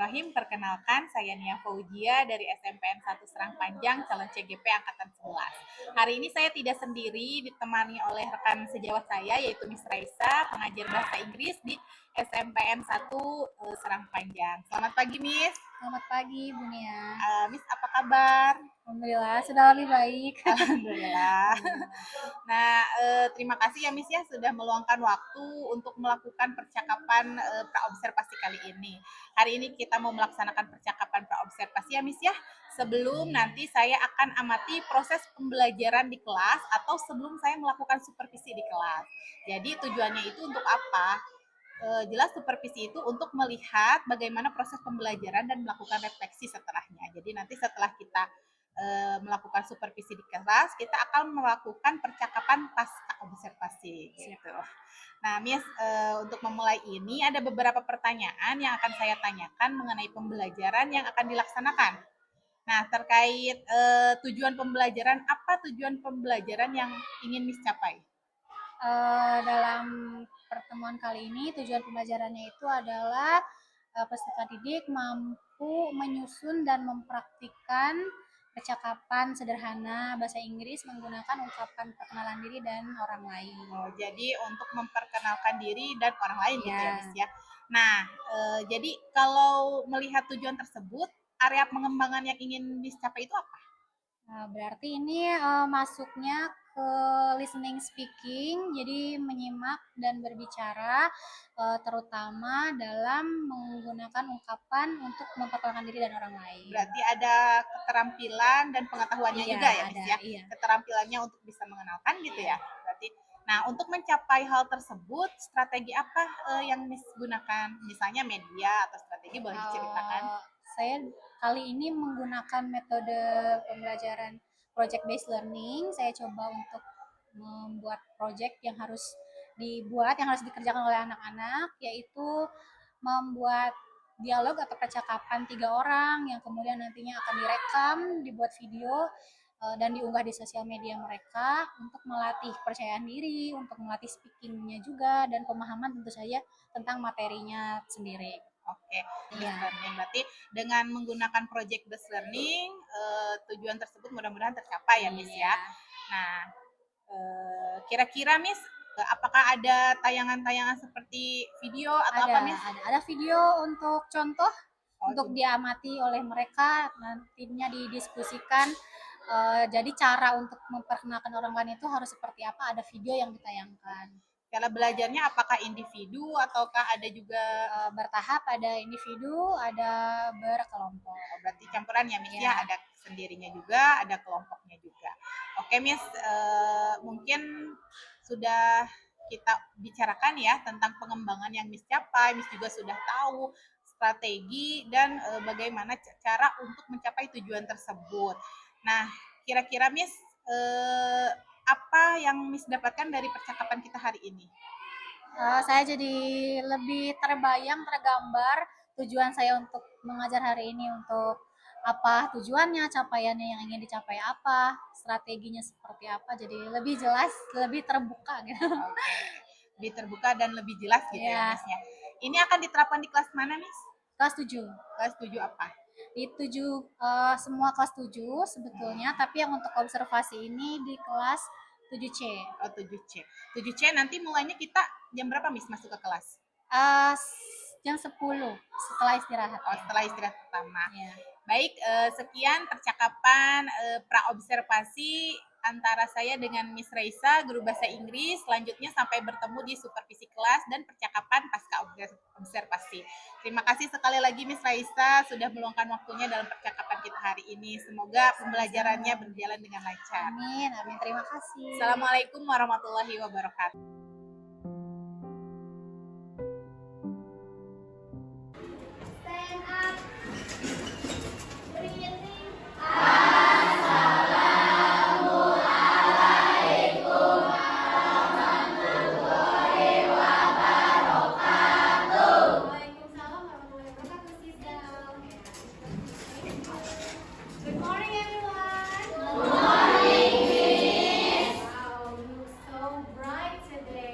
Bismillahirrahmanirrahim. Perkenalkan, saya Nia Fauzia dari SMPN 1 Serang Panjang, calon CGP Angkatan 11. Hari ini saya tidak sendiri, ditemani oleh rekan sejawat saya, yaitu Miss Raisa, pengajar bahasa Inggris di SMPN 1 Serang Panjang. Selamat pagi, Miss. Selamat pagi, Bu Nia. Miss, apa kabar? Alhamdulillah, sudah lebih baik. Alhamdulillah. Nah, terima kasih ya Miss ya sudah meluangkan waktu untuk melakukan percakapan praobservasi kali ini. Hari ini kita mau melaksanakan percakapan praobservasi ya Miss ya. Sebelum nanti saya akan amati proses pembelajaran di kelas atau sebelum saya melakukan supervisi di kelas. Jadi tujuannya itu untuk apa? Jelas supervisi itu untuk melihat bagaimana proses pembelajaran dan melakukan refleksi setelahnya. Jadi nanti setelah kita melakukan supervisi di kelas, kita akan melakukan percakapan pasca observasi gitu. Nah, Miss, untuk memulai ini ada beberapa pertanyaan yang akan saya tanyakan mengenai pembelajaran yang akan dilaksanakan. Nah, terkait tujuan pembelajaran, apa tujuan pembelajaran yang ingin Miss capai? Dalam pertemuan kali ini, tujuan pembelajarannya itu adalah peserta didik mampu menyusun dan mempraktikkan percakapan sederhana bahasa Inggris menggunakan ungkapan perkenalan diri dan orang lain. Oh, jadi untuk memperkenalkan diri dan orang lain gitu ya, Miss ya. Nah, jadi kalau melihat tujuan tersebut, area pengembangan yang ingin Miss capai itu apa? Berarti ini masuknya ke listening speaking, jadi menyimak dan berbicara, terutama dalam menggunakan ungkapan untuk memperkenalkan diri dan orang lain. Berarti ada keterampilan dan pengetahuannya juga ya, Miss ya. Iya. Keterampilannya untuk bisa mengenalkan gitu ya. Berarti, nah untuk mencapai hal tersebut, strategi apa yang Miss gunakan? Misalnya media atau strategi boleh diceritakan? Saya kali ini menggunakan metode pembelajaran project based learning. Saya coba untuk membuat project yang harus dikerjakan oleh anak-anak, yaitu membuat dialog atau percakapan 3 orang yang kemudian nantinya akan direkam, dibuat video dan diunggah di sosial media mereka untuk melatih kepercayaan diri, untuk melatih speakingnya juga, dan pemahaman tentu saja tentang materinya sendiri. Oke, learning. Berarti dengan menggunakan project based learning, tujuan tersebut mudah-mudahan tercapai ya, Miss ya. Nah, kira-kira Miss, apakah ada tayangan-tayangan seperti video atau apa, Miss? Ada video untuk contoh, untuk diamati oleh mereka, nantinya didiskusikan. Jadi cara untuk memperkenalkan orang lain itu harus seperti apa, ada video yang ditayangkan. Cara belajarnya apakah individu ataukah ada juga bertahap, ada individu, ada berkelompok. Berarti campuran ya Miss ya, ada sendirinya juga, ada kelompoknya juga. Oke Miss, mungkin sudah kita bicarakan ya tentang pengembangan yang Miss capai, Miss juga sudah tahu strategi dan bagaimana cara untuk mencapai tujuan tersebut. Nah, kira-kira Miss, apa yang Miss dapatkan dari percakapan kita hari ini? Saya jadi lebih tergambar tujuan saya untuk mengajar hari ini, untuk apa tujuannya, capaiannya yang ingin dicapai apa, strateginya seperti apa, jadi lebih jelas, lebih terbuka gitu. Oke. Lebih terbuka dan lebih jelas gitu ya Miss ya. Ini akan diterapkan di kelas mana Miss? Kelas 7. Kelas 7 apa? Di 7 semua kelas 7 sebetulnya, tapi yang untuk observasi ini di kelas 7C. Oh, 7C. 7C nanti mulainya kita jam berapa Miss masuk ke kelas? Jam 10 setelah istirahat. Oh, setelah istirahat pertama. Baik, sekian percakapan praobservasi antara saya dengan Miss Raisa, guru bahasa Inggris. Selanjutnya sampai bertemu di supervisi kelas dan percakapan pasca observasi. Terima kasih sekali lagi Miss Raisa sudah meluangkan waktunya dalam percakapan kita hari ini. Semoga pembelajarannya berjalan dengan lancar. Amin, amin. Terima kasih. Assalamualaikum warahmatullahi wabarakatuh. Good morning, everyone. Good morning, Miss. Wow, you look so bright today.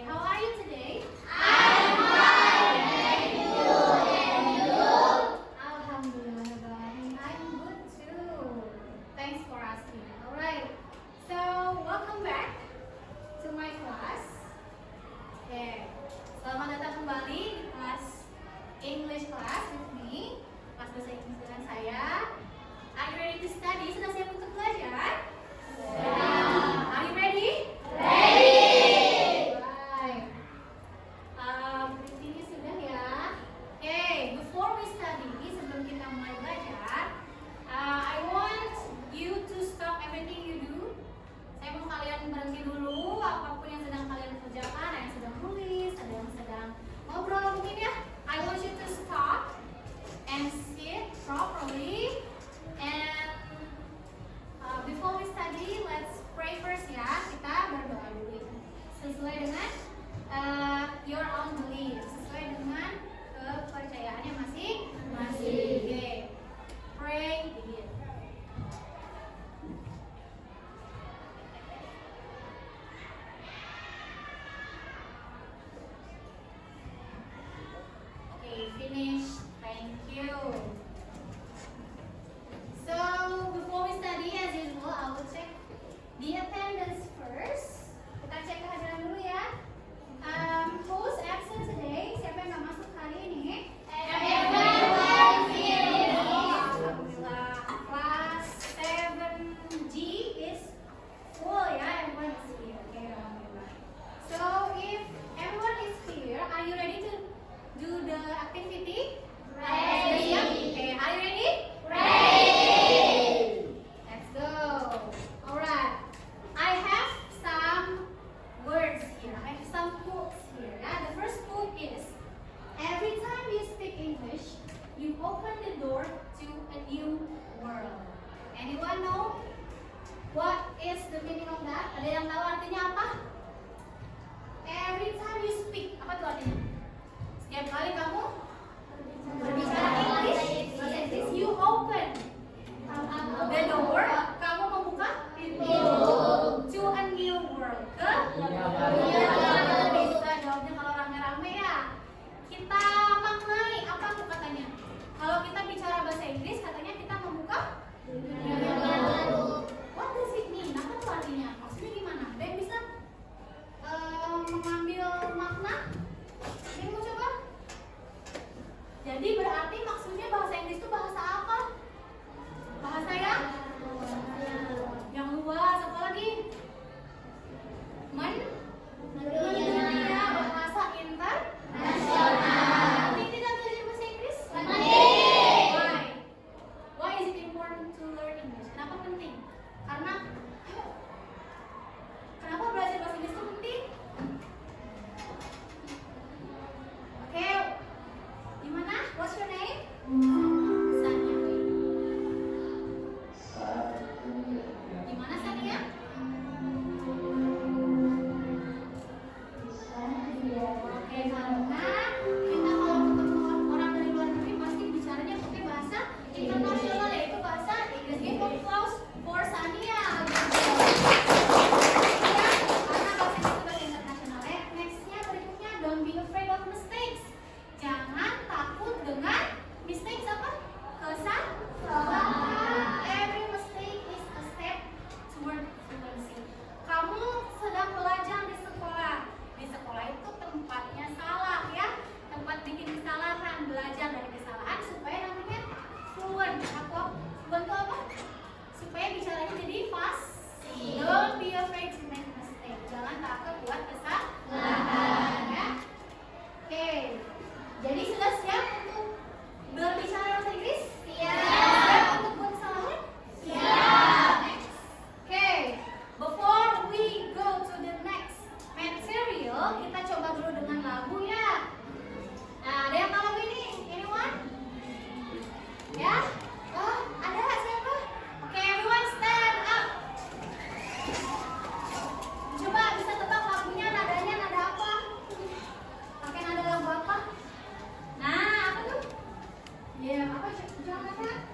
open the door to a new world. Anyone know what is the meaning of that? Ada yang tahu artinya apa? Every time you speak, apa tuh artinya? Setiap kali kamu berbicara English, you open the door, kamu membuka pintu to a new world. Bisa jawabnya kalau rame-rame ya. Kita maknai apa tuh katanya? Kalau kita bicara bahasa Inggris katanya kita membuka dunia baru. What does it mean? Apa tuh artinya? Maksudnya gimana? Ada yang bisa mengambil makna? Ada yang mau coba? Jadi berarti maksudnya bahasa Inggris itu bahasa apa? Bahasa yang luas. Apa lagi? Mendunia, bahasa internasional. Penting tidak belajar bahasa Inggris? Penting. Why is it important to learn English? Kenapa penting? Karena kenapa belajar bahasa Inggris itu penting? Oke, gimana? What's your name? Sania. Gimana Sania? Oke, karena kita kalau ketemu orang dari luar negeri pasti bicaranya pakai bahasa internasional, yaitu bahasa Inggris. Give applause for Sania. Karena bahasa Inggris itu bahasa internasional. Nextnya berikutnya, don't be afraid of mistakes. Jangan takut dengan mistakes apa? Kesalahan. Every mistake is a step toward fluency. Kamu sedang belajar di sekolah. Di sekolah itu tempatnya salah ya. Tempat bikin kesalahan, belajar dari kesalahan supaya nantinya fluent. Atau fluent itu apa? Supaya bicaranya jadi fasih. Don't be afraid to make mistake. Jangan takut buat kesalahan ya. Oke. Jadi sudah siap untuk berbicara bahasa Inggris? Siap. Untuk buat kesalahan? Siap. Next. Oke. Before we go to the next material, kita coba dulu dengan lagu ya. Nah, ada yang tahu lagu ini? Anyone? Ya? Oh, ada siapa? Oke, everyone stand up. Coba bisa tebak lagunya, nadanya nada apa? Pakai nada lagu apa? Nah, apa tuh? Ya, apa? Jangan nada.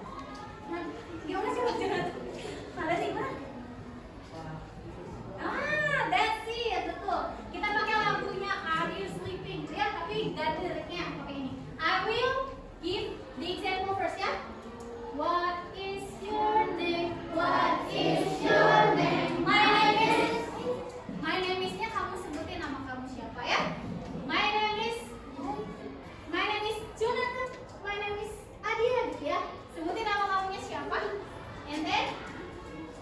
Nah, gimana coba jangan? Nada sih, mana? Ah, that's it, betul. Kita pakai lagunya Are You Sleeping? Ya, tapi ganti liriknya pakai ini. I will give the example first ya. What is your name? What is your name? My name is. My name is-nya kamu sebutin nama kamu siapa ya? My name is. My name is Jonathan. My name is Adia gitu ya. Sebutin nama kamunya siapa? And then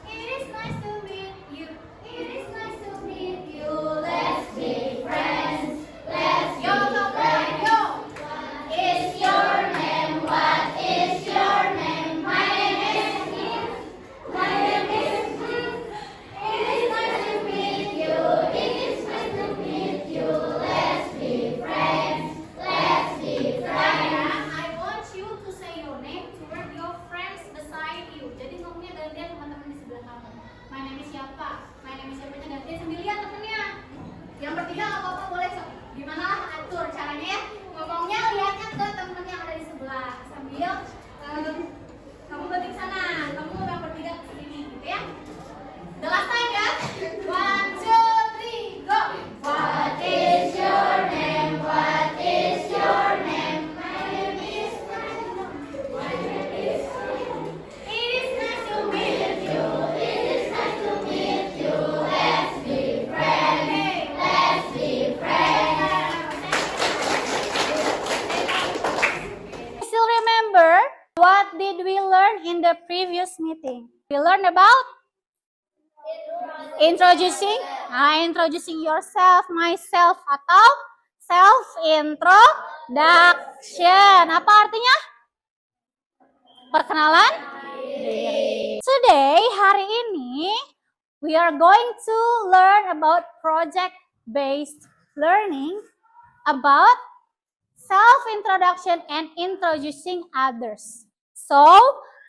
it is nice to meet you. It is nice to meet you. Let's be friends. Let's go to friend. Yo. What is your name? What is your name? My name is. My name is. It is nice to meet you. It is nice to meet you. Let's be friends. Let's be friends. I want you to say your name toward your friends beside you. Jadi ngomongnya gantian teman-teman di sebelah kamu. My name is siapa? My name is siapa? Gantian sambil lihat temennya. Yang bertiga nggak apa-apa boleh. Gimana lah atur caranya ya? Ngomongnya lihatnya ke temen yang ada di sebelah sambil kamu balik sana. Kamu yang bertiga ke sini gitu ya. The last time ya. 1, 2, 3, go. What is your name? What is your name? My name is. My name is. It is nice to meet you. It is nice to meet you. Let's be friends. Let's be friends. Still remember what did we learn in the previous meeting? We learned about introducing yourself, myself atau self introduction. Apa artinya? Perkenalan diri. Today, hari ini, we are going to learn about project based learning about self-introduction and introducing others. So,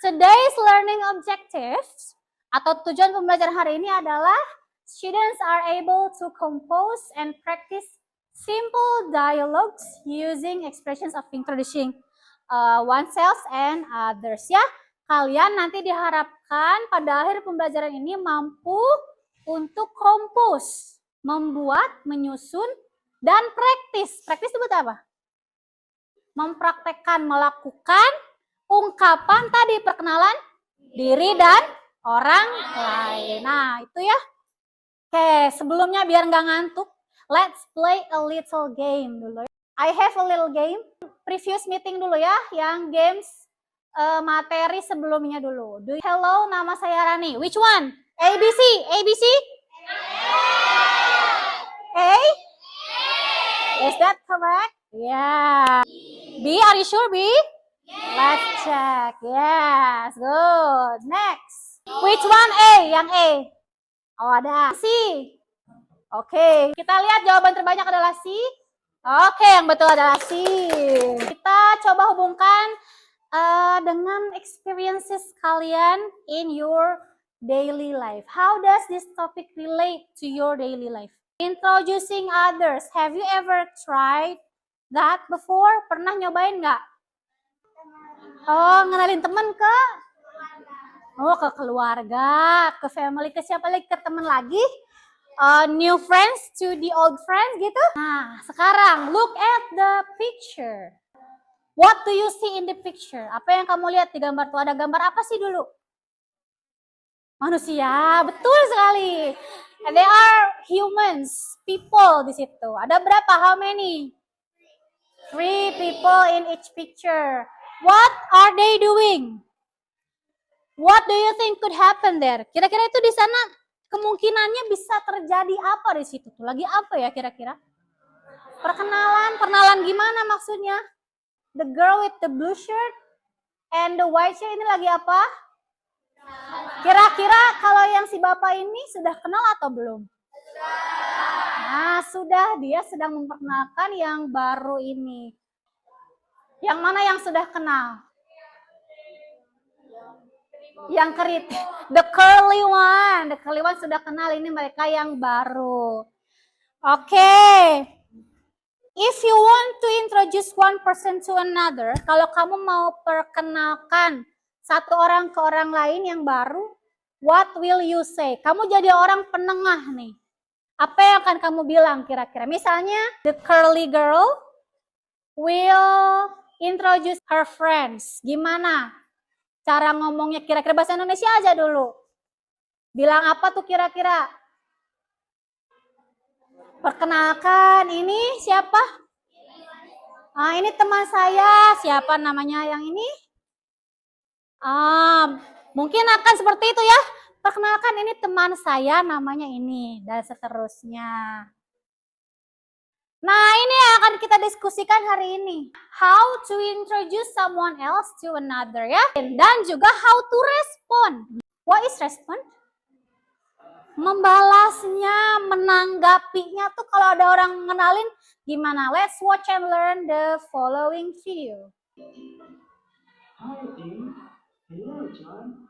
today's learning objectives atau tujuan pembelajaran hari ini adalah students are able to compose and practice simple dialogues using expressions of introducing oneself and others ya. Kalian nanti diharapkan pada akhir pembelajaran ini mampu untuk compose, membuat, menyusun, dan praktis. Praktis itu buat apa? Mempraktekkan, melakukan ungkapan tadi, perkenalan diri dan orang lain. Nah, itu ya. Oke, sebelumnya biar nggak ngantuk, let's play a little game dulu. I have a little game. Previous meeting dulu ya, yang games materi sebelumnya dulu. Hello, nama saya Rani. Which one? ABC. ABC? A? Is that correct? Yeah. B, are you sure B? Let's check. Yes, good. Next. Which one A? Yang A. Oh, ada C. Oke, kita lihat jawaban terbanyak adalah C. Oke, yang betul adalah C. Kita coba hubungkan dengan experiences kalian in your daily life. How does this topic relate to your daily life? Introducing others. Have you ever tried that before? Pernah nyobain nggak? Oh, ngenalin teman ke? Oh, ke keluarga, ke family, ke siapa lagi? Ke teman lagi? New friends to the old friends gitu. Nah, sekarang look at the picture. What do you see in the picture? Apa yang kamu lihat di gambar tuh? Ada gambar apa sih dulu? Manusia, betul sekali. And they are humans, people di situ. Ada berapa? How many? 3 people in each picture. What are they doing? What do you think could happen there? Kira-kira itu di sana kemungkinannya bisa terjadi apa di situ tuh? Lagi apa ya kira-kira? Perkenalan gimana maksudnya? The girl with the blue shirt and the white shirt ini lagi apa? Kira-kira kalau yang si bapak ini sudah kenal atau belum? Nah, sudah. Dia sedang memperkenalkan yang baru ini. Yang mana yang sudah kenal? Yang keriting. The curly one. The curly one sudah kenal, ini mereka yang baru. Oke. If you want to introduce one person to another, kalau kamu mau perkenalkan satu orang ke orang lain yang baru, what will you say? Kamu jadi orang penengah nih. Apa yang akan kamu bilang kira-kira? Misalnya, the curly girl will introduce her friends. Gimana cara ngomongnya? Kira-kira bahasa Indonesia aja dulu. Bilang apa tuh kira-kira? Perkenalkan, ini siapa? Ah, ini teman saya. Siapa namanya yang ini? Mungkin akan seperti itu ya. Perkenalkan, ini teman saya namanya ini. Dan seterusnya. Nah, ini yang akan kita diskusikan hari ini. How to introduce someone else to another ya. Dan juga how to respond. What is respond? Membalasnya, menanggapinya tuh kalau ada orang ngenalin gimana? Let's watch and learn the following video. Hi, Dean. Hello, John.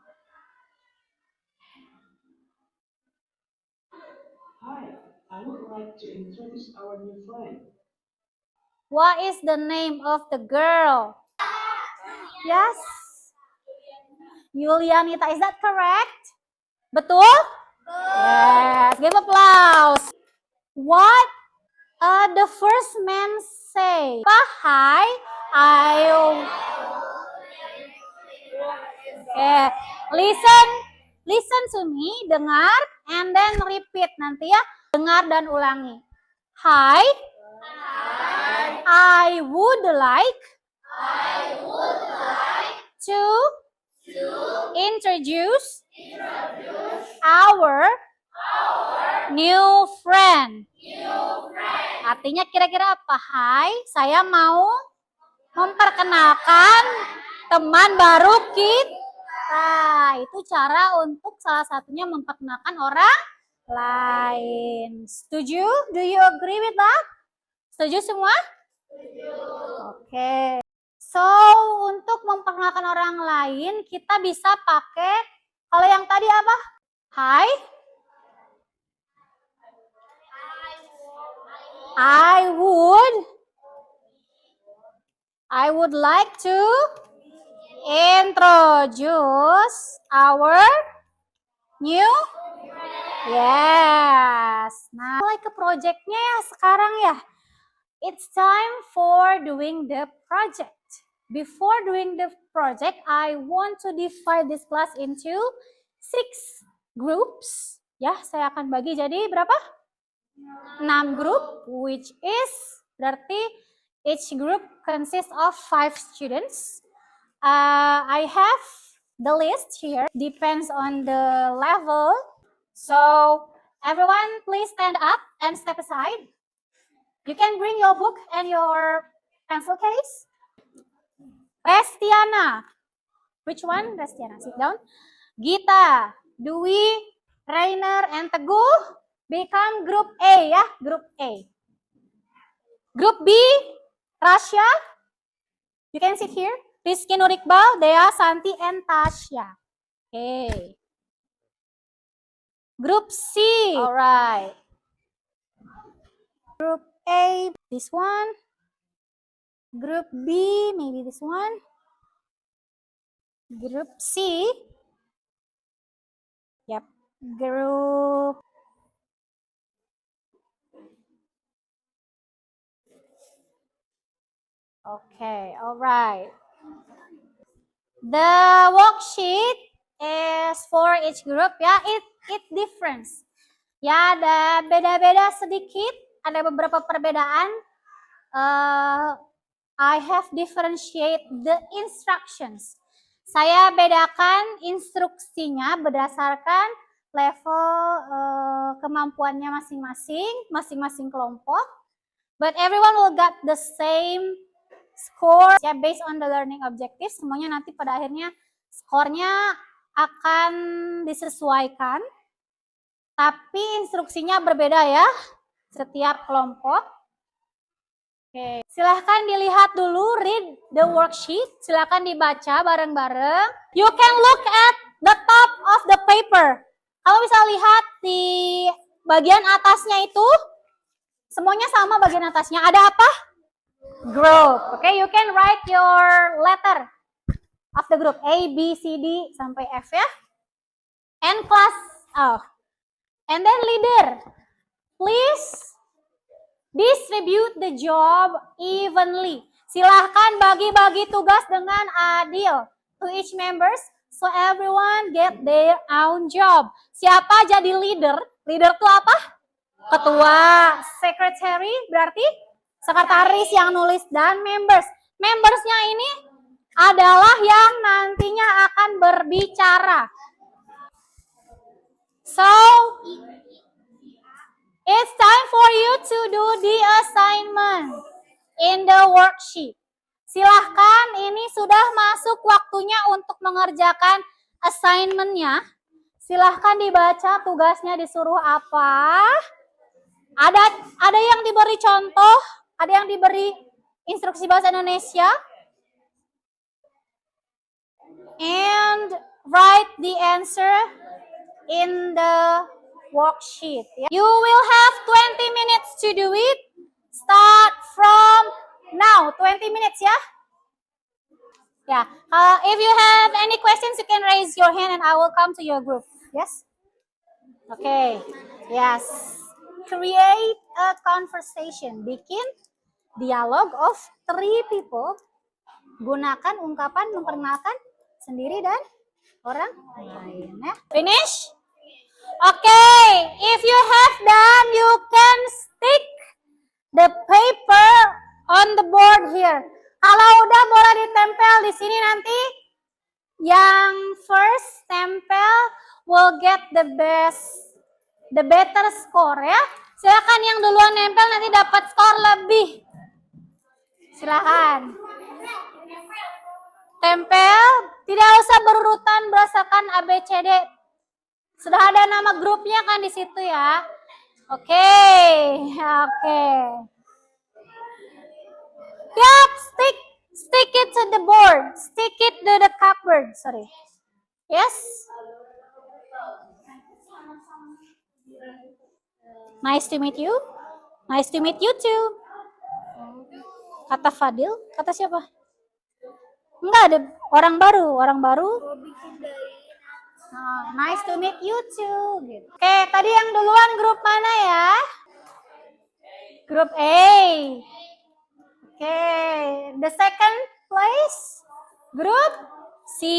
Hi, I would like to introduce our new friend. What is the name of the girl? Yes. Yulianita, is that correct? Betul? Yes, give applause. What the first man say? Hi, listen to me, dengar, and then repeat nanti ya, dengar dan ulangi. Hi, I would like to introduce our new friend. Artinya kira-kira apa? Hai, saya mau memperkenalkan teman baru kita. Itu cara untuk salah satunya memperkenalkan orang lain. Setuju? Do you agree with that? Setuju semua? Oke. So, untuk memperkenalkan orang lain, kita bisa pakai, kalau yang tadi apa? Hi. I would like to introduce our new. Yes. Nah, mulai ke projectnya ya sekarang ya. It's time for doing the project. Before doing the project, I want to divide this class into 6 groups. Ya, saya akan bagi jadi berapa? 6 grup, which is berarti each group consists of 5 students. I have the list here, depends on the level. So, everyone please stand up and step aside. You can bring your book and your pencil case. Restiana. Which one? Restiana, sit down. Gita, Dwi, Rainer, and Teguh become group A ya, group A. Group B, Rasya. You can sit here. Rizky Nurikbal, Dea, Santi, and Tasya. Okay. Group C. Alright. Group A, this one. Group B, maybe this one. Group C. Yep. Group. Okay, alright. The worksheet is for each group ya. It difference. Ya, ada beda-beda sedikit, ada beberapa perbedaan. I have differentiate the instructions. Saya bedakan instruksinya berdasarkan level kemampuannya masing-masing kelompok. But everyone will get the same score ya, based on the learning objectives. Semuanya nanti pada akhirnya skornya akan disesuaikan. Tapi instruksinya berbeda ya, setiap kelompok. Oke, silahkan dilihat dulu, read the worksheet. Silahkan dibaca bareng-bareng. You can look at the top of the paper. Kamu bisa lihat di bagian atasnya itu, semuanya sama bagian atasnya. Ada apa? Group. Okay, you can write your letter of the group. A, B, C, D, sampai F ya. And class, and then leader. Please distribute the job evenly. Silahkan bagi-bagi tugas dengan adil to each members, so everyone get their own job. Siapa jadi leader? Leader itu apa? Ketua. Secretary berarti sekretaris yang nulis, dan members. Membersnya ini adalah yang nantinya akan berbicara. So, it's time for you to do the assignment in the worksheet. Silahkan, ini sudah masuk waktunya untuk mengerjakan assignment-nya. Silahkan dibaca tugasnya disuruh apa. Ada yang diberi contoh, ada yang diberi instruksi bahasa Indonesia. And write the answer in the worksheet. You will have 20 minutes to do it. Start from now, 20 minutes ya. Yeah. If you have any questions, you can raise your hand and I will come to your group. Yes? Okay. Yes. Create a conversation. Bikin dialog of 3 people. Gunakan ungkapan memperkenalkan sendiri dan orang lain. Ya. Finish? Okay. If you have done, you can stick the paper on the board here. Kalau udah boleh ditempel di sini, nanti yang first tempel will get the better score ya. Silakan yang duluan nempel nanti dapat skor lebih. Silakan. Tempel, tidak usah berurutan berdasarkan ABCD. Sudah ada nama grupnya kan di situ ya. Oke. Yep, stick it to the board. Stick it to the cupboard. Sorry. Yes. Nice to meet you. Nice to meet you too. Kata Fadil, kata siapa? Enggak ada orang baru, nice to meet you too. Gitu. Oke, tadi yang duluan grup mana ya? Grup A. Oke, the second place grup C.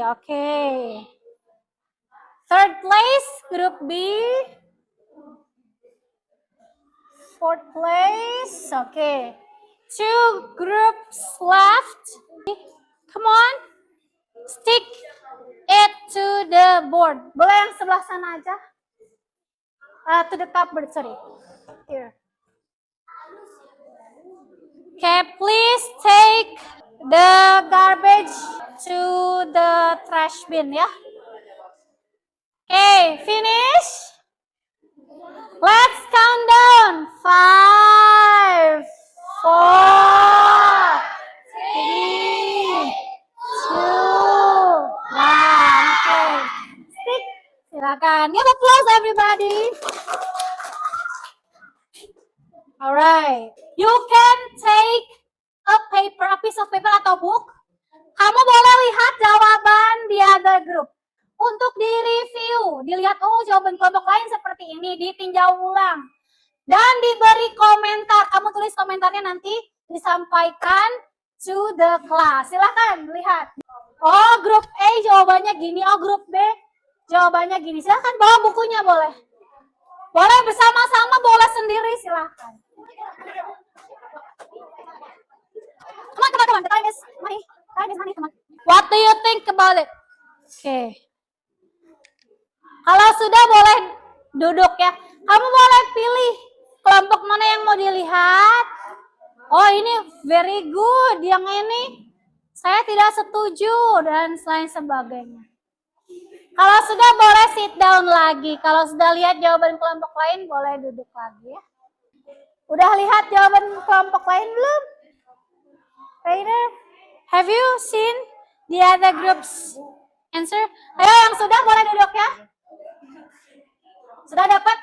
Oke. Third place grup B. Fourth place. Okay. 2 groups left. Come on. Stick it to the board. Boleh yang sebelah sana aja. To the cupboard, sorry. Here. Okay, please take the garbage to the trash bin ya. Okay, finish. Let's count down. 5, 4, 3, 2, 1. Okay. Stick. Silakan. Give applause everybody. Alright. You can take a piece of paper atau book. Kamu boleh lihat jawaban di other group. Untuk di-review, dilihat, oh jawaban kelompok lain seperti ini, ditinjau ulang. Dan diberi komentar, kamu tulis komentarnya nanti disampaikan to the class. Silahkan lihat. Oh grup A jawabannya gini, oh grup B jawabannya gini. Silahkan bawa bukunya boleh. Boleh bersama-sama, boleh sendiri, silahkan. Come on, the time is money. Come on. What do you think about it? Okay. Kalau sudah boleh duduk ya. Kamu boleh pilih kelompok mana yang mau dilihat. Oh ini very good. Yang ini saya tidak setuju dan lain sebagainya. Kalau sudah boleh sit down lagi. Kalau sudah lihat jawaban kelompok lain boleh duduk lagi ya. Udah lihat jawaban kelompok lain belum? Rainer, have you seen the other groups answer? Ayo yang sudah boleh duduk ya. Sudah dapat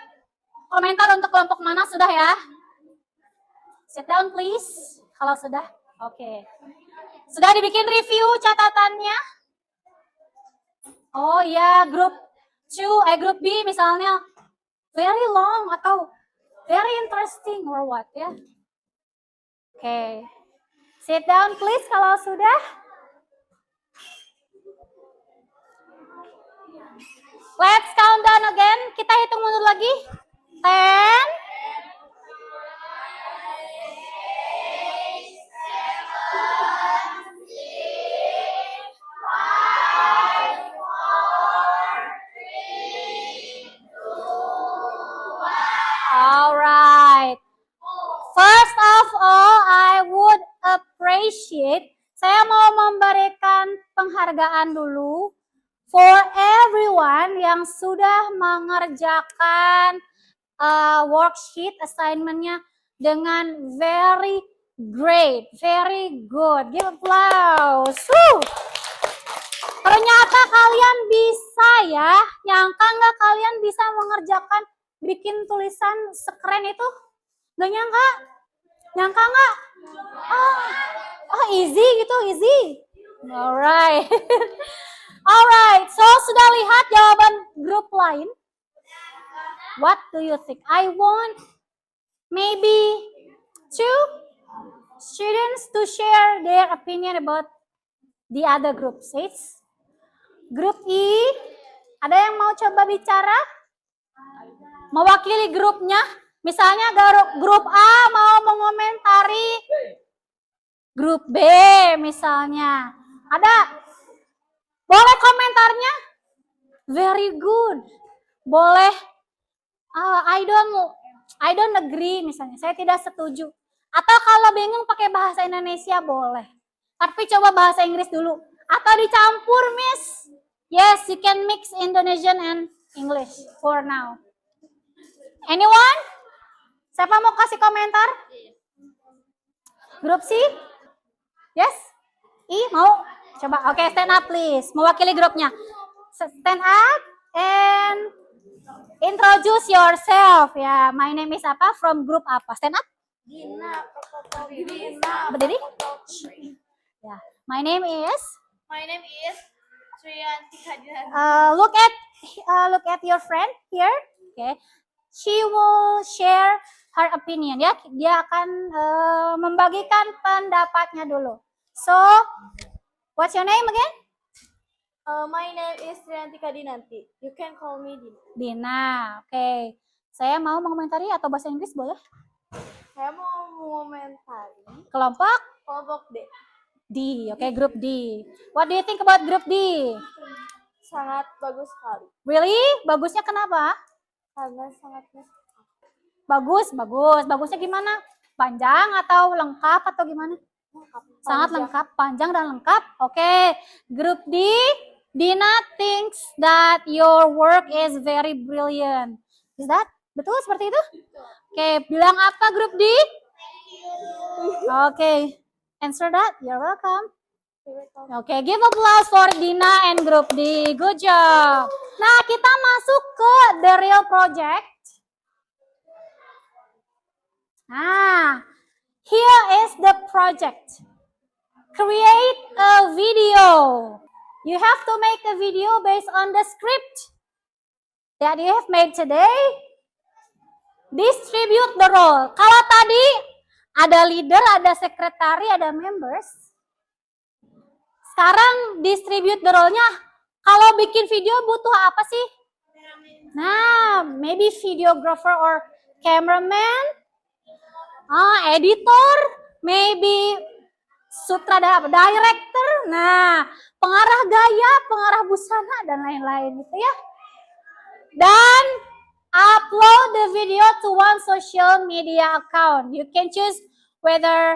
komentar untuk kelompok mana? Sudah ya? Sit down please. Kalau sudah, oke. Sudah dibikin review catatannya? Oh ya, grup B misalnya very long atau very interesting or what ya? Oke. Sit down please kalau sudah. Let's count down again. Kita hitung mundur lagi. 10. 9. First of all, I would appreciate. Saya mau memberikan penghargaan dulu for everyone yang sudah mengerjakan worksheet assignment-nya dengan very great, very good. Give applause. Ternyata kalian bisa ya. Nyangka nggak kalian bisa mengerjakan bikin tulisan sekeren itu? Nggak nyangka? Nyangka nggak? Oh easy gitu, easy. Alright. Alright, so sudah lihat jawaban grup lain? What do you think? I want maybe 2 students to share their opinion about the other group. Says grup E, ada yang mau coba bicara? Mewakili grupnya? Misalnya grup A mau mengomentari grup B misalnya. Ada? Boleh komentarnya? Very good. Boleh. I don't agree misalnya. Saya tidak setuju. Atau kalau bingung pakai bahasa Indonesia boleh. Tapi coba bahasa Inggris dulu. Atau dicampur, Miss. Yes, you can mix Indonesian and English for now. Anyone? Siapa mau kasih komentar? Grup C? Yes? I mau? Coba. Oke, stand up please. Mewakili grupnya. Stand up and introduce yourself. Ya, my name is apa? From group apa? Stand up. Dina. Berdiri. Ya, my name is. My name is Triyanti Hadian. Look at your friend here. Okay, she will share her opinion. Ya, dia akan membagikan pendapatnya dulu. So, what's your name again? My name is Triyanti Kadinanti. You can call me Dina. Dina. Oke, saya mau mengomentari atau bahasa Inggris boleh? Saya mau mengomentari Kelompok kelompok D. D. Oke, grup D. What do you think about grup D? Sangat bagus sekali. Really? Bagusnya kenapa? Karena sangat Bagus. Bagusnya gimana? Panjang atau lengkap atau gimana? Sangat lengkap, panjang dan lengkap. Oke, grup D, Dina thinks that your work is very brilliant. Is that betul seperti itu? Oke, bilang apa grup D? Oke, answer that. You're welcome. Oke, give applause for Dina and group D. Good job. Nah, kita masuk ke the real project. Nah, here is the project. Create a video. You have to make a video based on the script that you have made today. Distribute the role. Kalau tadi ada leader, ada sekretari, ada members. Sekarang distribute the role-nya. Kalau bikin video butuh apa sih? Nah, maybe videographer or cameraman. Editor, maybe sutradara, director, nah, pengarah gaya, pengarah busana, dan lain-lain gitu ya. Dan upload the video to one social media account. You can choose whether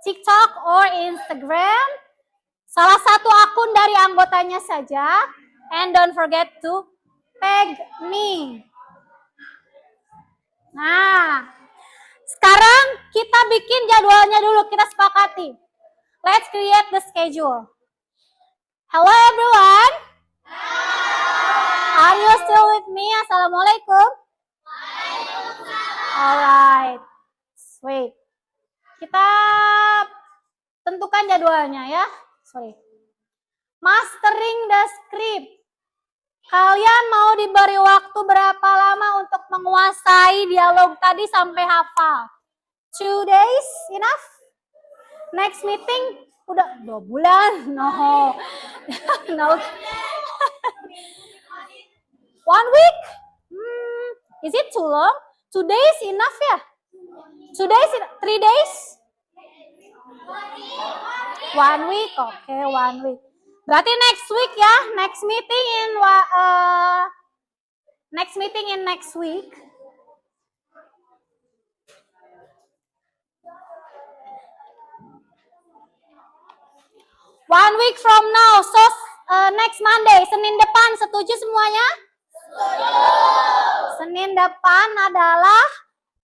TikTok or Instagram. Salah satu akun dari anggotanya saja. And don't forget to tag me. Nah, sekarang kita bikin jadwalnya dulu, kita sepakati. Let's create the schedule. Hello everyone. Are you still with me? Assalamualaikum. Alright. Wait. Kita tentukan jadwalnya ya. Sorry. Mastering the script. Kalian mau diberi waktu berapa lama untuk menguasai dialog tadi sampai hafal? 2 days enough? Next meeting udah 2 bulan? No. No. 1 week? Is it too long? 2 days enough ya? 2 days? 3 days? 1 week? Oke, 1 week. Berarti next week ya, next meeting in next week. One week from now, so next Monday, Senin depan, setuju semuanya? Senin depan adalah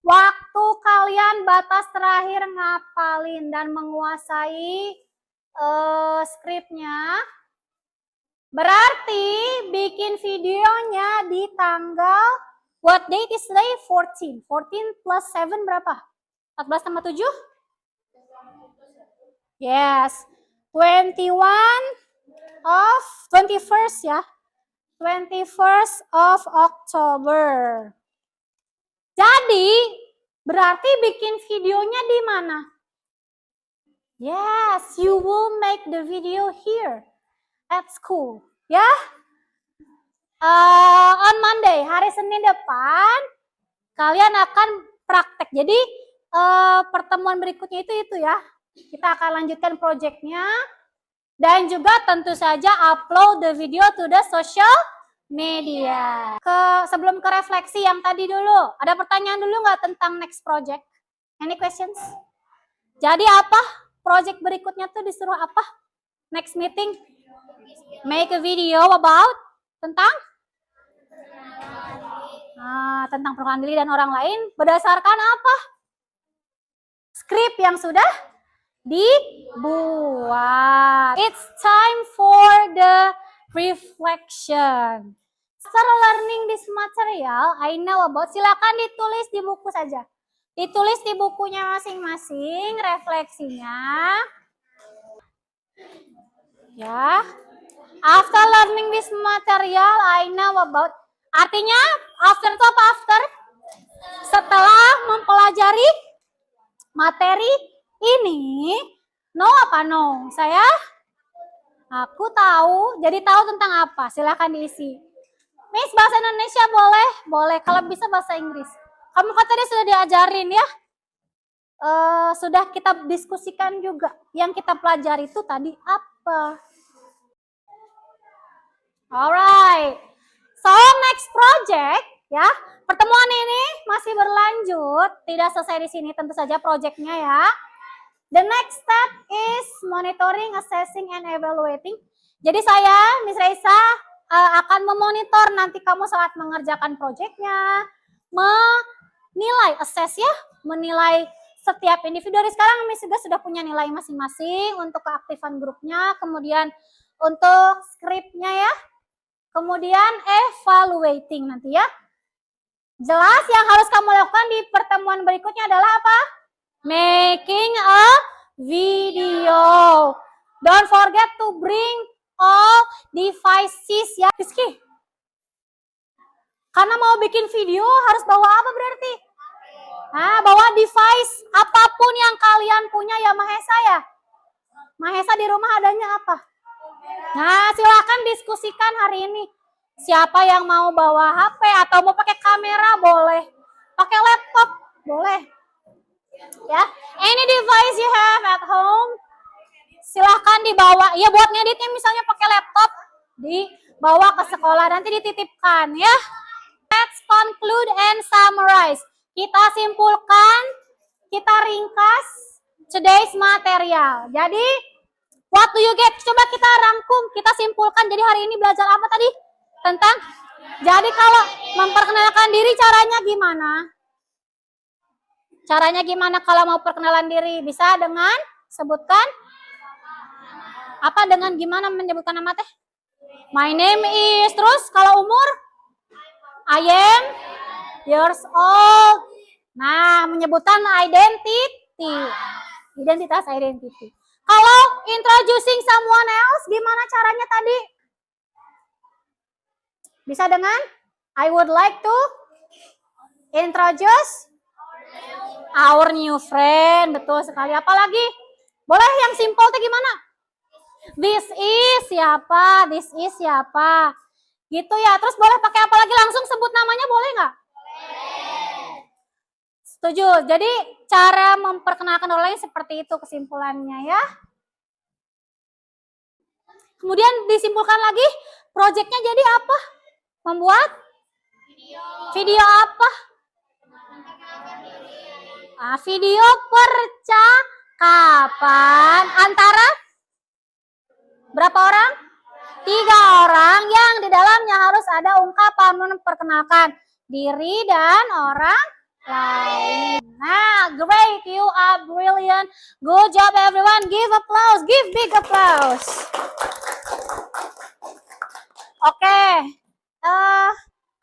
waktu kalian batas terakhir ngapalin dan menguasai skripnya. Berarti bikin videonya di tanggal, what date is today? 14. 14 plus 7 berapa? 14 tambah 7? Yes. 21st ya. 21st of October. Jadi, berarti bikin videonya di mana? Yes, you will make the video here at school. Ya. On Monday, hari Senin depan, kalian akan praktek. Jadi, pertemuan berikutnya itu ya. Kita akan lanjutkan projectnya. Dan juga tentu saja upload the video to the social media. Sebelum ke refleksi yang tadi dulu, ada pertanyaan dulu nggak tentang next project? Any questions? Jadi apa? Project berikutnya tuh disuruh apa? Next meeting? Make a video about? Tentang? Tentang pengenalan diri dan orang lain. Berdasarkan apa? skrip yang sudah dibuat. It's time for the reflection. After learning this material, I know about, silakan ditulis di buku saja. Ditulis di bukunya masing-masing, refleksinya. Ya. After learning this material, I know about. Artinya, after itu apa after? Setelah mempelajari materi ini, no apa no? Aku tahu, jadi tahu tentang apa? Silahkan diisi. Miss, bahasa Indonesia boleh? Boleh, kalau bisa bahasa Inggris. Kamu kan tadi sudah diajarin ya? Sudah kita diskusikan juga. Yang kita pelajari itu tadi apa? Alright. So, next project, ya. Pertemuan ini masih berlanjut. Tidak selesai di sini, tentu saja projectnya ya. The next step is monitoring, assessing, and evaluating. Jadi saya, Miss Raisa, akan memonitor nanti kamu saat mengerjakan proyeknya, menilai, assess ya, menilai setiap individu. Dari sekarang Miss juga sudah punya nilai masing-masing untuk keaktifan grupnya, kemudian untuk skripnya ya, kemudian evaluating nanti ya. Jelas yang harus kamu lakukan di pertemuan berikutnya adalah apa? Making a video. Don't forget to bring all devices ya. Rizky, karena mau bikin video harus bawa apa berarti? Nah, bawa device apapun yang kalian punya ya Mahesa ya. Mahesa di rumah adanya apa? Nah, silakan diskusikan hari ini. Siapa yang mau bawa HP atau mau pakai kamera boleh. Pakai laptop boleh. Ya, any device you have at home silahkan dibawa. Ya buat ngeditnya misalnya pakai laptop, dibawa ke sekolah nanti dititipkan ya. Let's conclude and summarize. Kita simpulkan, kita ringkas today's material. Jadi what do you get? Coba kita rangkum, kita simpulkan. Jadi hari ini belajar apa tadi? Tentang. Jadi kalau memperkenalkan diri caranya gimana? Caranya gimana kalau mau perkenalan diri? Bisa dengan sebutkan apa, dengan gimana menyebutkan nama teh? My name is, terus kalau umur? I am years old. Nah, menyebutkan identity. Identitas, identity. Kalau introducing someone else, gimana caranya tadi? Bisa dengan I would like to introduce our new friend. Betul sekali. Apalagi? Boleh yang simple tuh gimana? This is siapa? This is siapa? Gitu ya. Terus boleh pakai apa lagi? Langsung sebut namanya boleh nggak? Setuju. Jadi cara memperkenalkan orang lain seperti itu kesimpulannya ya. Kemudian disimpulkan lagi, proyeknya jadi apa? Membuat video apa? Video percakapan antara berapa orang? 3 orang yang di dalamnya harus ada ungkapan memperkenalkan diri dan orang lain. Nah, great, you are brilliant. Good job everyone. Give applause, give big applause. Oke.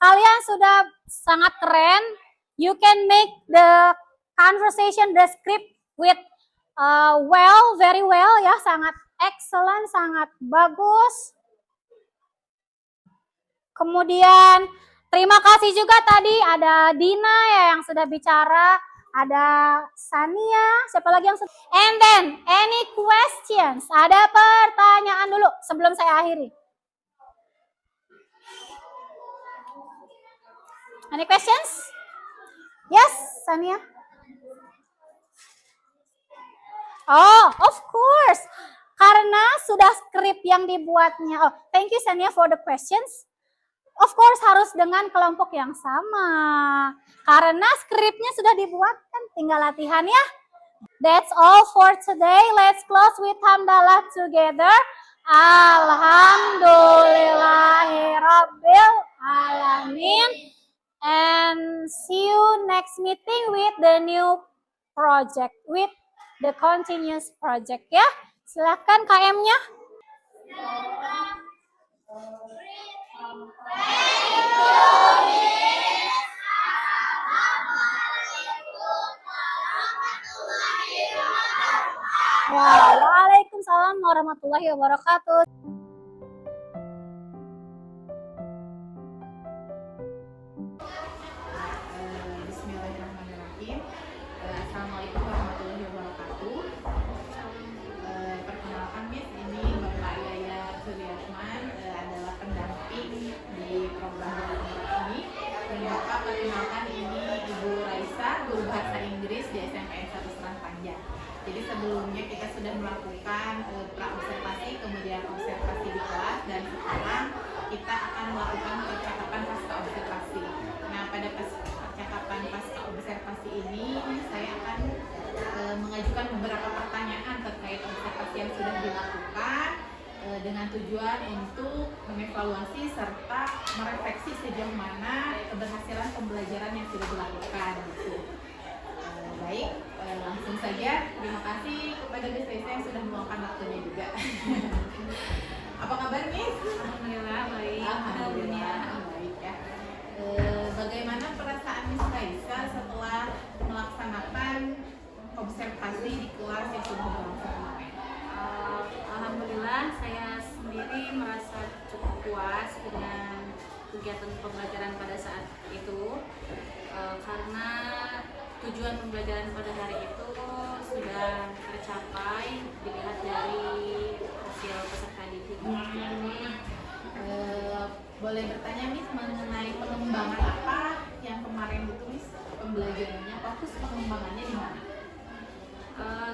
Kalian sudah sangat keren. You can make the conversation, the script with well, very well ya, sangat excellent, sangat bagus. Kemudian terima kasih juga tadi ada Dina ya yang sudah bicara, ada Sania, siapa lagi yang and then any questions? Ada pertanyaan dulu sebelum saya akhiri. Any questions? Yes, Sania. Oh, of course. Karena sudah skrip yang dibuatnya. Oh, thank you Sania for the questions. Of course harus dengan kelompok yang sama. Karena skripnya sudah dibuatkan, tinggal latihan ya. That's all for today. Let's close with hamdalah together. Alhamdulillahirabbil alamin. And see you next meeting with the new project with the continuous project ya. Silakan KM-nya. Waalaikumsalam warahmatullahi wabarakatuh. Bismillahirrahmanirrahim. Assalamualaikum warahmatullahi wabarakatuh. Perkenalkan Miss, ini Bapak Yaya Suryatman, adalah pendamping di program belajar ini. Dan Bapak perkenalkan ini Ibu Raisa, guru bahasa Inggris di SMPN 1 Selang Panjang. Jadi sebelumnya kita sudah melakukan pra-observasi, kemudian observasi di kelas, dan sekarang kita akan melakukan percakapan pasca observasi. Nah, pada percakapan pasca observasi ini saya akan mengajukan beberapa pertanyaan terkait observasi yang sudah dilakukan dengan tujuan untuk mengevaluasi serta merefleksi sejauh mana keberhasilan pembelajaran yang sudah dilakukan. Gitu. Baik, langsung saja. Terima kasih kepada Miss Raisa yang sudah meluangkan waktunya juga. Apa kabar, Miss? Alhamdulillah baik. Alhamdulillah baik ya. Bagaimana perasaan Miss Raisa setelah melaksanakan observasi di kelas yang sudah berlangsung kemarin? Alhamdulillah saya sendiri merasa cukup puas dengan kegiatan pembelajaran pada saat itu, karena tujuan pembelajaran pada hari itu sudah tercapai dilihat dari hasil peserta didik. Boleh bertanya Miss mengenai pengembangan apa yang kemarin itu Miss pembelajarannya, fokus pengembangannya di mana?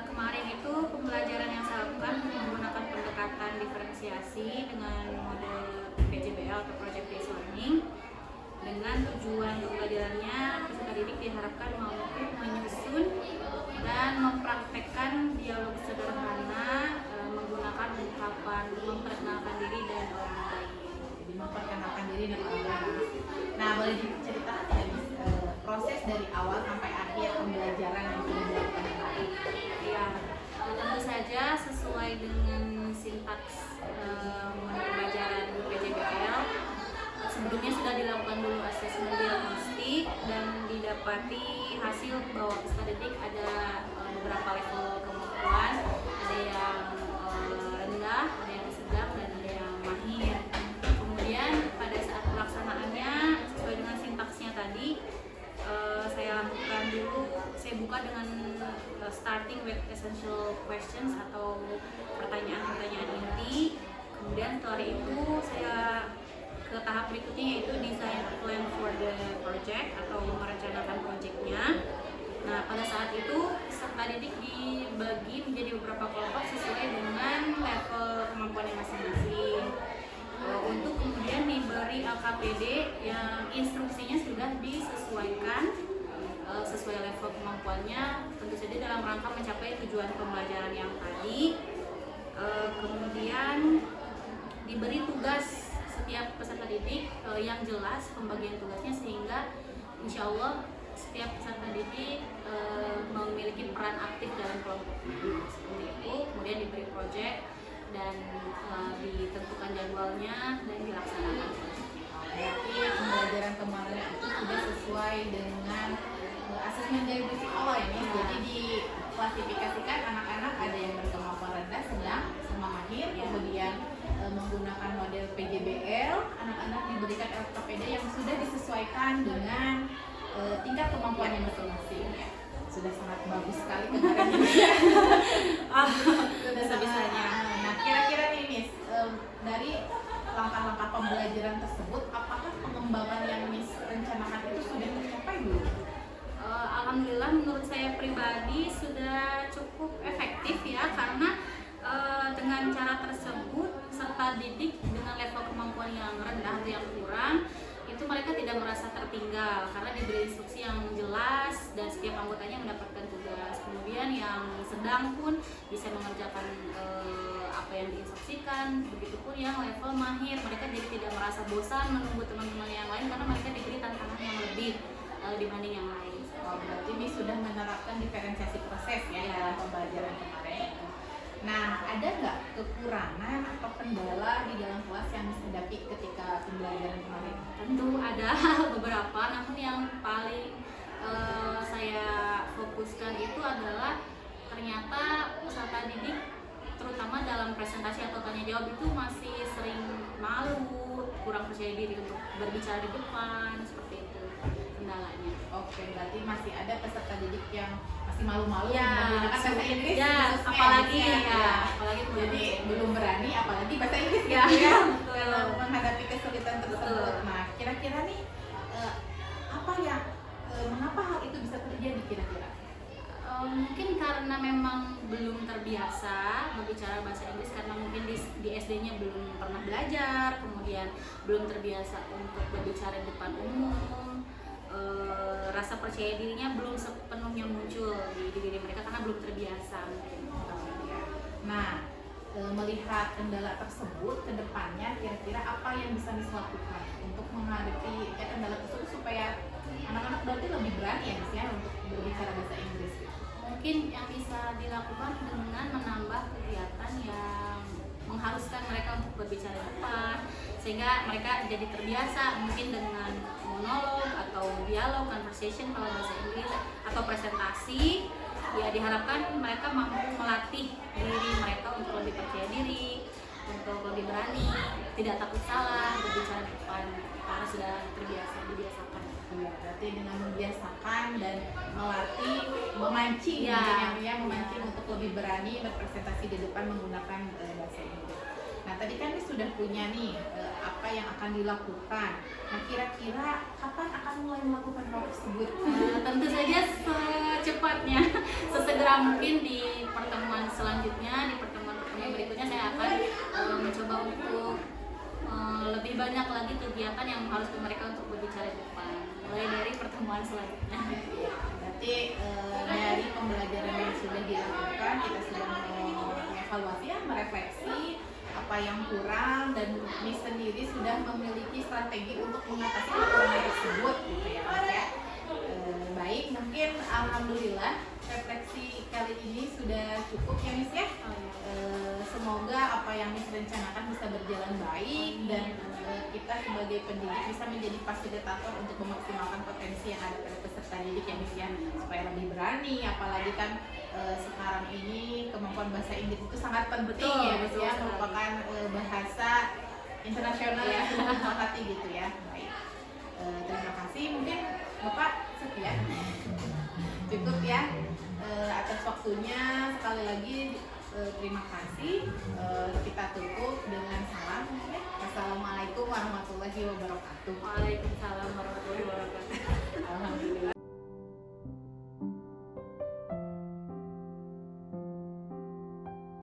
Kemarin itu pembelajaran yang saya lakukan menggunakan pendekatan diferensiasi dengan model PJBL atau Project Based Learning. Dengan tujuan pembelajarannya, peserta didik diharapkan mampu menyusun dan mempraktekkan dialog sederhana menggunakan ungkapan memperkenalkan diri dan orang lain. Jadi memperkenalkan diri dan orang lain. Nah, boleh diceritakan ya Miss proses dari awal sampai akhir pembelajaran yang sudah dilakukan kemarin? Ya, tentu saja sesuai dengan sintaks model pembelajaran PJBL. Sebelumnya sudah dilakukan dulu asesmen diagnostik dan didapati hasil bahwa peserta didik ada beberapa level kemampuan, ada yang rendah, ada yang sedang, dan ada yang mahir. Kemudian pada saat pelaksanaannya sesuai dengan sintaksnya tadi, saya lakukan dulu, saya buka dengan starting with essential questions atau pertanyaan-pertanyaan inti. Kemudian setelah itu saya ke tahap berikutnya, yaitu design plan for the project atau merencanakan projectnya. Nah, pada saat itu peserta didik dibagi menjadi beberapa kelompok sesuai dengan level kemampuannya masing-masing. Untuk kemudian diberi LKPD yang instruksinya sudah disesuaikan sesuai level kemampuannya, tentu saja dalam rangka mencapai tujuan pembelajaran yang tadi. Kemudian diberi tugas setiap peserta didik yang jelas pembagian tugasnya, sehingga insya Allah setiap peserta didik memiliki peran aktif dalam kelompok seperti itu. Kemudian diberi project dan ditentukan jadwalnya dan dilaksanakan. Berarti pembelajaran kemarin itu sudah sesuai dengan asesmen dari Bu Psikolog ya Miss. Jadi diklasifikasikan anak-anak ada yang berkemampuan rendah, sedang, sama mahir, kemudian menggunakan model PJBL, anak-anak diberikan LKPD yang sudah disesuaikan dengan tingkat kemampuannya masing-masing ya. Sudah sangat bagus sekali kemarin ini. Sudah sebisanya. Nah, kira-kira nih Miss, dari langkah-langkah pembelajaran tersebut, apakah pengembangan yang Miss rencanakan itu sudah tercapai belum? Alhamdulillah menurut saya pribadi sudah cukup efektif ya, karena dengan cara tersebut peserta didik dengan level kemampuan yang rendah atau yang kurang itu mereka tidak merasa tertinggal karena diberi instruksi yang jelas dan setiap anggotanya mendapatkan tugas. Kemudian yang sedang pun bisa mengerjakan apa yang diinstruksikan, begitupun yang level mahir, mereka jadi tidak merasa bosan menunggu teman-teman yang lain karena mereka diberi tantangan yang lebih dibanding yang lain. Oh, berarti ini sudah menerapkan diferensiasi proses ya dalam pembelajaran kemarin itu. Nah, ada nggak kekurangan atau kendala di dalam kelas yang dihadapi ketika pembelajaran kemarin? Tentu ada beberapa, namun yang paling saya fokuskan itu adalah ternyata peserta didik terutama dalam presentasi atau tanya jawab itu masih sering malu, kurang percaya diri untuk berbicara di depan, seperti itu kendalanya. Oke, berarti masih ada peserta didik yang masih malu-malu Ya, menggunakan bahasa Inggris, ya, khususnya apalagi ya. apalagi Jadi belum berani, apalagi bahasa Inggris Ya, gitu ya, betul. dalam menghadapi kesulitan tersebut. Betul. Nah, kira-kira nih apa yang mengapa hal itu bisa terjadi kira-kira? Mungkin karena memang belum terbiasa berbicara bahasa Inggris karena mungkin di SD-nya belum pernah belajar, kemudian belum terbiasa untuk berbicara di depan umum. Rasa percaya dirinya belum sepenuhnya muncul di diri mereka karena belum terbiasa mungkin. Nah, melihat kendala tersebut ke depannya kira-kira apa yang bisa dilakukan untuk menghadapi kendala tersebut supaya anak-anak berarti lebih berani ya Miss ya untuk berbicara bahasa Inggris gitu. Mungkin yang bisa dilakukan dengan menambah kegiatan yang mengharuskan mereka untuk berbicara di depan sehingga mereka jadi terbiasa mungkin dengan monolog atau dialog, conversation kalau bahasa Inggris atau presentasi. Ya diharapkan mereka mampu melatih diri mereka untuk lebih percaya diri, untuk lebih berani, tidak takut salah berbicara di depan karena sudah dibiasakan. Iya, berarti dengan membiasakan dan melatih, memancing Ya. mungkin ya, memancing untuk lebih berani berpresentasi di depan menggunakan bahasa Inggris. Nah, tadi kan Miss sudah punya nih apa yang akan dilakukan. Nah, kira-kira kapan akan mulai melakukan hal tersebut? Tentu saja secepatnya, sesegera mungkin di pertemuan selanjutnya, di pertemuan-pertemuan berikutnya saya akan mencoba untuk lebih banyak lagi kegiatan yang mengharuskan mereka untuk berbicara di depan, mulai dari pertemuan selanjutnya. Berarti dari pembelajaran yang sudah dilakukan kita sudah mengevaluasi ya, merefleksi apa yang kurang dan Miss sendiri sudah memiliki strategi untuk mengatasi kekurangan tersebut gitu ya Mas ya. Baik, mungkin alhamdulillah refleksi kali ini sudah cukup ya Miss ya. Semoga apa yang Miss rencanakan bisa berjalan baik dan kita sebagai pendidik bisa menjadi fasilitator untuk memaksimalkan potensi yang ada pada peserta didik ya Miss ya, supaya lebih berani, apalagi kan sekarang ini kemampuan bahasa Inggris itu sangat penting Betul, ya Miss betul ya, sekali. merupakan bahasa internasional yang sudah disepakati gitu ya. Baik, terima kasih, mungkin Bapak sekian cukup ya atas waktunya. Sekali lagi terima kasih. Kita tutup dengan salam ya. Assalamualaikum warahmatullahi wabarakatuh. Waalaikumsalam warahmatullahi wabarakatuh. Alhamdulillah.